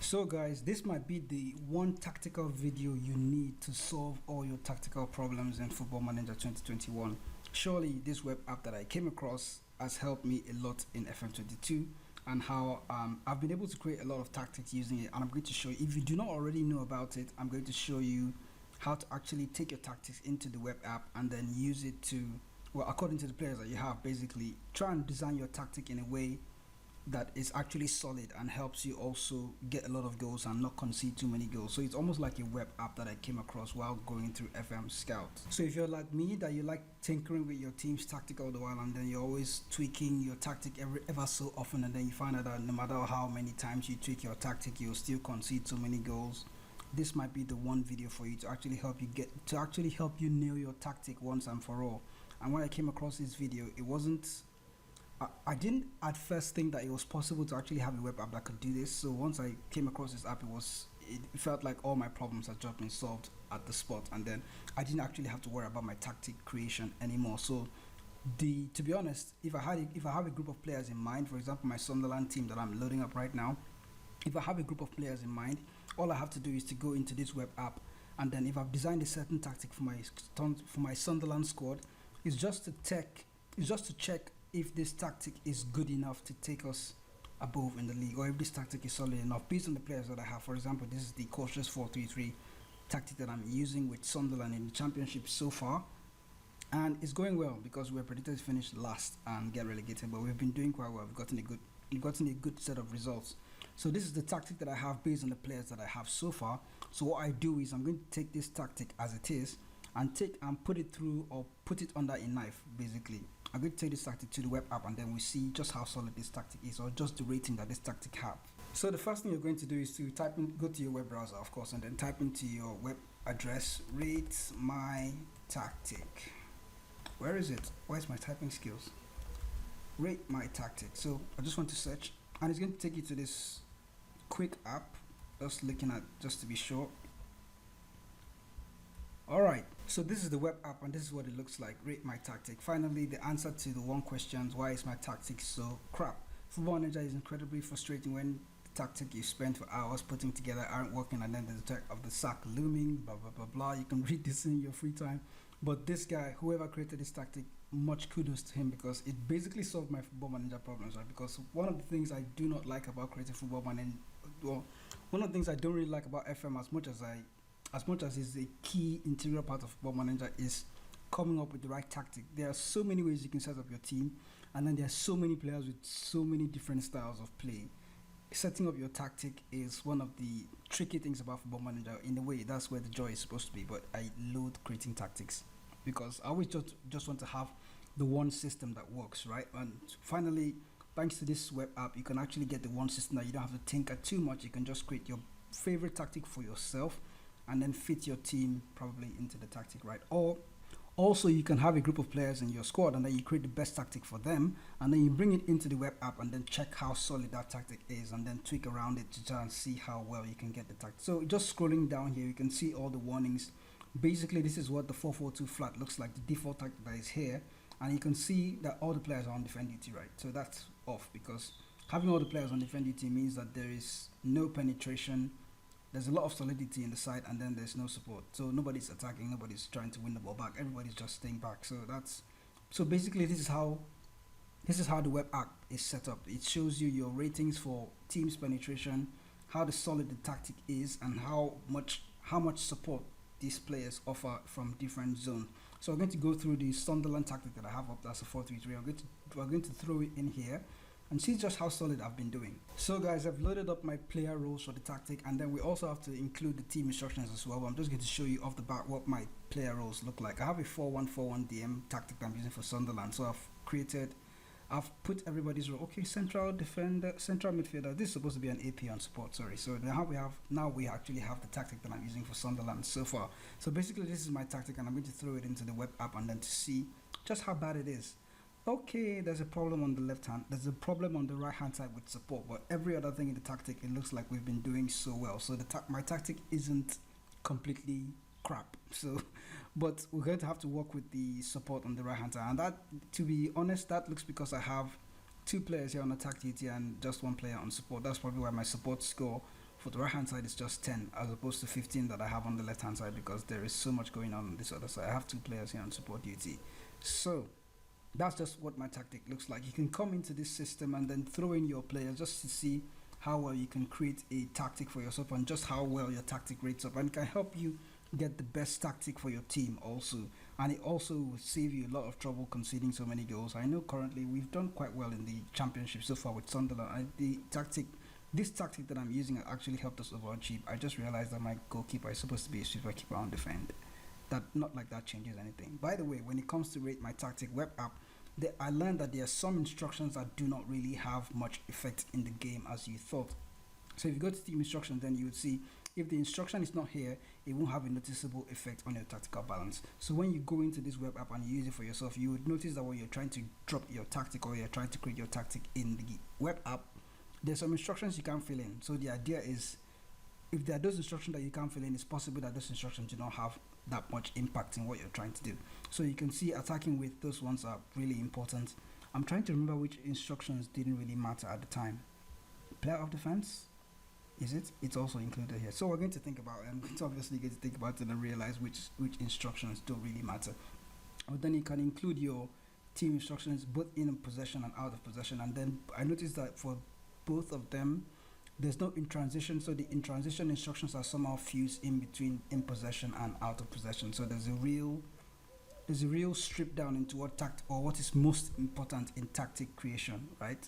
So guys, this might be the one tactical video you need to solve all your tactical problems in Football Manager 2021. Surely this web app that I came across has helped me a lot in FM22 and how I've been able to create a lot of tactics using it, and I'm going to show you. If you do not already know about it, I'm going to show you how to actually take your tactics into the web app and then use it to, well, according to the players that you have, basically try and design your tactic in a way that is actually solid and helps you also get a lot of goals and not concede too many goals. So it's almost like a web app that I came across while going through FM Scout. So if you're like me, that you like tinkering with your team's tactic all the while, and then you're always tweaking your tactic ever so often, and then you find out that no matter how many times you tweak your tactic, you'll still concede so many goals, this might be the one video for you to actually help you nail your tactic once and for all. And when I came across this video, it wasn't, I didn't at first think that it was possible to actually have a web app that could do this. So once I came across this app, it felt like all my problems had just been solved at the spot, and then I didn't actually have to worry about my tactic creation anymore. So to be honest, if I have a group of players in mind, for example my Sunderland team that I'm loading up right now, if I have a group of players in mind, all I have to do is to go into this web app, and then if I've designed a certain tactic for my Sunderland squad, it's just to check if this tactic is good enough to take us above in the league, or if this tactic is solid enough based on the players that I have. For example, this is the cautious 4-3-3 tactic that I'm using with Sunderland in the championship so far, and it's going well because we're predicted to finish last and get relegated, but we've been doing quite well. We've gotten a good set of results. So this is the tactic that I have based on the players that I have so far. So what I do is I'm going to take this tactic as it is and put it through, or put it under a knife. Basically, I'm going to take this tactic to the web app, and then we see just how solid this tactic is, or just the rating that this tactic have. So the first thing you're going to do is to go to your web browser, of course, and then type into your web address, rate my tactic. Where is it? Where's my typing skills? Rate my tactic. So I just want to search, and it's going to take you to this quick app. Just looking at, just to be sure. Alright, so this is the web app, and this is what it looks like. Rate my tactic. Finally, the answer to the one question: why is my tactic so crap? Football Manager is incredibly frustrating when the tactic you spent for hours putting together aren't working, and then the threat of the sack looming, blah blah blah blah. You can read this in your free time. But this guy, whoever created this tactic, much kudos to him, because it basically solved my Football Manager problems, right? Because one of the things I do not like about creating Football Manager, well, one of the things I don't really like about FM as much as is a key integral part of Football Manager, is coming up with the right tactic. There are so many ways you can set up your team, and then there are so many players with so many different styles of play. Setting up your tactic is one of the tricky things about Football Manager. In a way, that's where the joy is supposed to be, but I loathe creating tactics because I always just want to have the one system that works, right? And finally, thanks to this web app, you can actually get the one system that you don't have to tinker too much. You can just create your favorite tactic for yourself and then fit your team probably into the tactic, right? Or also you can have a group of players in your squad, and then you create the best tactic for them, and then you bring it into the web app and then check how solid that tactic is, and then tweak around it to try and see how well you can get the tactic. So just scrolling down here, you can see all the warnings. Basically, this is what the 4-4-2 flat looks like, the default tactic that is here, and you can see that all the players are on defend duty, right? So that's off, because having all the players on defend duty means that there is no penetration. There's a lot of solidity in the side, and then there's no support. So nobody's attacking, nobody's trying to win the ball back. Everybody's just staying back. So basically this is how the web app is set up. It shows you your ratings for teams penetration, how the solid the tactic is, and how much support these players offer from different zones. So I'm going to go through the Sunderland tactic that I have up. That's a 4-3-3. We're going to throw it in here and see just how solid I've been doing. So guys, I've loaded up my player roles for the tactic, and then we also have to include the team instructions as well. But I'm just going to show you off the bat what my player roles look like. I have a 4-1-4-1 DM tactic that I'm using for Sunderland. So I've put everybody's role. Okay, central defender, central midfielder. This is supposed to be an AP on support, sorry. So now we actually have the tactic that I'm using for Sunderland so far. So basically this is my tactic, and I'm going to throw it into the web app and then to see just how bad it is. Okay, there's a problem on the left hand, there's a problem on the right hand side with support, but every other thing in the tactic, it looks like we've been doing so well. So my tactic isn't completely crap. So but we're going to have to work with the support on the right hand side, and that, to be honest, that looks because I have 2 players here on attack duty and just 1 player on support. That's probably why my support score For the right hand side, it's just 10 as opposed to 15 that I have on the left hand side because there is so much going on this other side. I have two players here on support duty. So that's just what my tactic looks like. You can come into this system and then throw in your players just to see how well you can create a tactic for yourself and just how well your tactic rates up, and it can help you get the best tactic for your team also, and it also will save you a lot of trouble conceding so many goals. I know currently we've done quite well in the championship so far with Sunderland, and this tactic that I'm using actually helped us overachieve. I just realized that my goalkeeper is supposed to be a super keeper on defend. That not like that changes anything. By the way, when it comes to rate my tactic web app, I learned that there are some instructions that do not really have much effect in the game as you thought. So if you go to team instructions, then you would see if the instruction is not here, it won't have a noticeable effect on your tactical balance. So when you go into this web app and you use it for yourself, you would notice that when you're trying to drop your tactic or you're trying to create your tactic in the web app, there's some instructions you can't fill in. So the idea is, if there are those instructions that you can't fill in, it's possible that those instructions do not have that much impact in what you're trying to do. So you can see attacking with those ones are really important. I'm trying to remember which instructions didn't really matter at the time. Player of defense, is it? It's also included here. So we're going to think about it. I'm going to obviously get to think about it and realize which instructions don't really matter. But then you can include your team instructions both in possession and out of possession. And then I noticed that for both of them, there's no in transition, so the in transition instructions are somehow fused in between in possession and out of possession. So there's a real strip down into what is most important in tactic creation, right?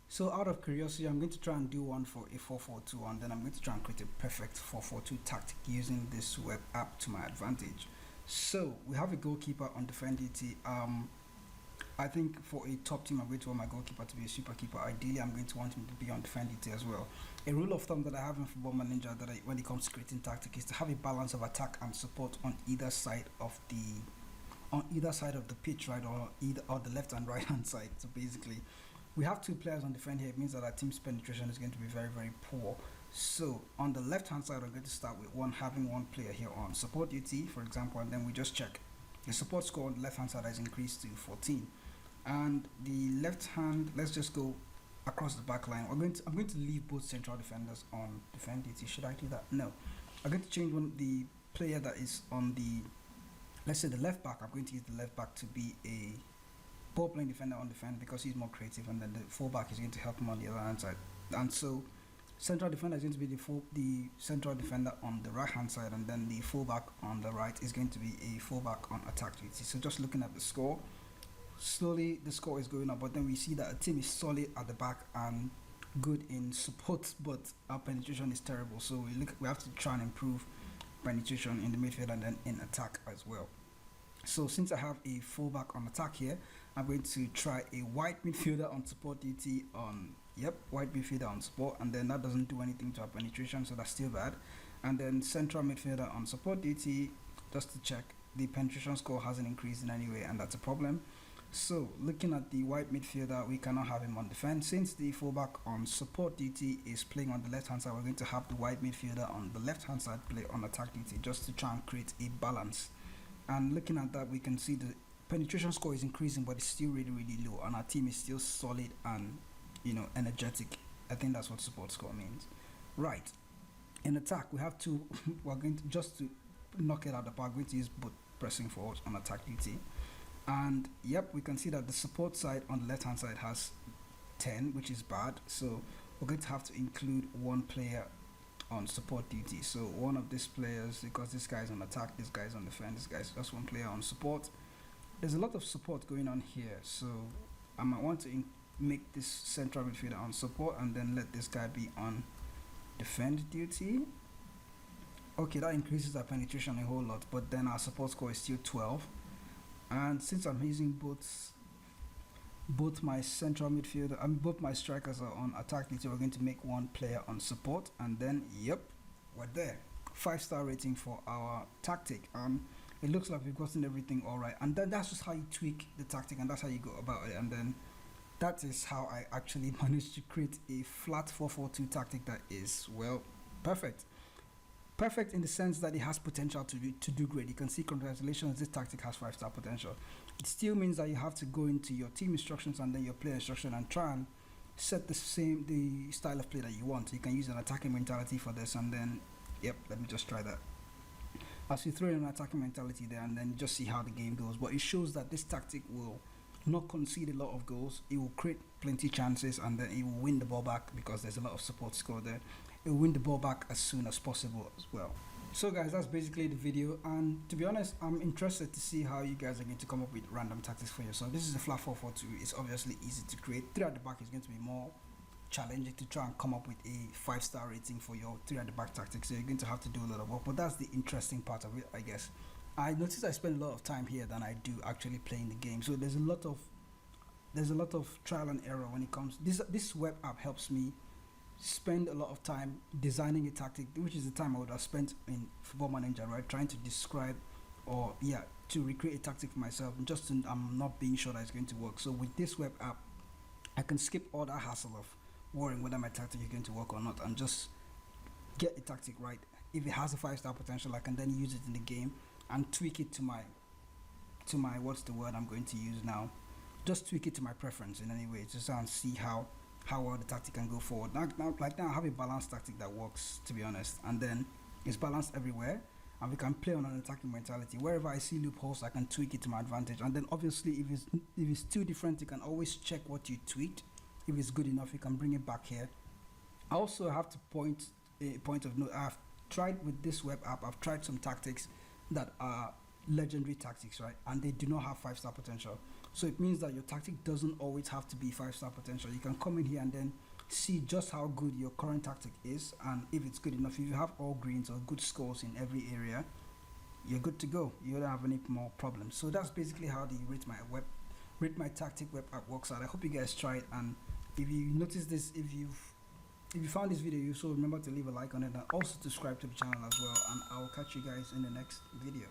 So out of curiosity, I'm going to try and do one for a 4-4-2, and then I'm going to try and create a perfect 4-4-2 tactic using this web app to my advantage. So we have a goalkeeper on defend duty. I think for a top team, I'm going to want my goalkeeper to be a super keeper. Ideally, I'm going to want him to be on defend duty as well. A rule of thumb that I have in Football Manager when it comes to creating tactic is to have a balance of attack and support on either side of the pitch, right, or the left and right hand side. So basically, we have two players on defend here. It means that our team's penetration is going to be very, very poor. So on the left hand side, I'm going to start with having one player here on support duty, for example, and then we just check. The support score on the left hand side has increased to 14. And the left hand, let's just go across the back line. I'm going to leave both central defenders on defend duty. Should I do that? No. I'm going to change the player that is on let's say the left back. I'm going to use the left back to be a ball playing defender on defend because he's more creative, and then the fullback is going to help him on the other hand side. And so central defender is going to be the central defender on the right hand side, and then the fullback on the right is going to be a fullback on attack duty. So just looking at the score, slowly the score is going up, but then we see that a team is solid at the back and good in support, but our penetration is terrible. So we have to try and improve penetration in the midfield and then in attack as well. So since I have a fullback on attack here, I'm going to try a wide midfielder on support duty wide midfielder on support, and then that doesn't do anything to our penetration, so that's still bad. And then central midfielder on support duty, just to check. The penetration score hasn't increased in any way, and that's a problem. So looking at the wide midfielder, we cannot have him on defense. Since the fullback on support duty is playing on the left hand side, we're going to have the wide midfielder on the left hand side play on attack duty, just to try and create a balance. And looking at that, we can see the penetration score is increasing, but it's still really, really low, and our team is still solid and energetic. I think that's what support score means. Right. In attack, we have two. We're going to, just to knock it out of the park, we're going to use both pressing forwards on attack duty. And we can see that the support side on the left hand side has 10, which is bad. So we're going to have to include one player on support duty. So one of these players, because this guy's on attack, this guy's on defense, this guy's just one player on support. There's a lot of support going on here, so I might want to make this central midfielder on support and then let this guy be on defend duty. Okay, that increases our penetration a whole lot, but then our support score is still 12. And since I'm using both my central midfielder and both my strikers are on attack duty, we're going to make one player on support, and then we're there. 5-star rating for our tactic. It looks like we've gotten everything all right, and then that's just how you tweak the tactic, and that's how you go about it. And then that is how I actually managed to create a flat 4-4-2 tactic that is, perfect. Perfect in the sense that it has potential to do great. You can see, congratulations, this tactic has 5-star potential. It still means that you have to go into your team instructions and then your player instruction and try and set the style of play that you want. You can use an attacking mentality for this, and then, yep, let me just try that. As you throw in an attacking mentality there, and then just see how the game goes. But it shows that this tactic will not concede a lot of goals. It will create plenty chances, and then it will win the ball back because there's a lot of support score there. It will win the ball back as soon as possible as well. So guys, that's basically the video, and to be honest, I'm interested to see how you guys are going to come up with random tactics for yourself. This is a flat 4-4-2. It's obviously easy to create. 3 at the back is going to be more challenging to try and come up with a 5-star rating for your 3 at the back tactics. So you're going to have to do a lot of work, but that's the interesting part of it, I guess. I noticed I spend a lot of time here than I do actually playing the game. So there's a lot of trial and error when it comes. This web app helps me spend a lot of time designing a tactic, which is the time I would have spent in Football Manager, right? Trying to describe to recreate a tactic for myself. I'm not being sure that it's going to work. So with this web app, I can skip all that hassle of worrying whether my tactic is going to work or not, and just get a tactic right. If it has a 5-star potential, I can then use it in the game and tweak it to my what's the word I'm going to use now. Just tweak it to my preference in any way, just and see how well the tactic can go forward. Now I have a balanced tactic that works, to be honest, and then it's balanced everywhere, and we can play on an attacking mentality. Wherever I see loopholes, I can tweak it to my advantage, and then obviously if it's too different, you can always check what you tweaked. If it's good enough, you can bring it back here. I also have to point of note. I've tried with this web app. I've tried some tactics that are legendary tactics, right, and they do not have 5-star potential. So it means that your tactic doesn't always have to be 5-star potential. You can come in here and then see just how good your current tactic is, and if it's good enough. If you have all greens or good scores in every area, you're good to go. You don't have any more problems. So that's basically how the rate my tactic web app works out. I hope you guys try it, and if you notice this, if you found this video useful, remember to leave a like on it, and also subscribe to the channel as well, and I'll catch you guys in the next video.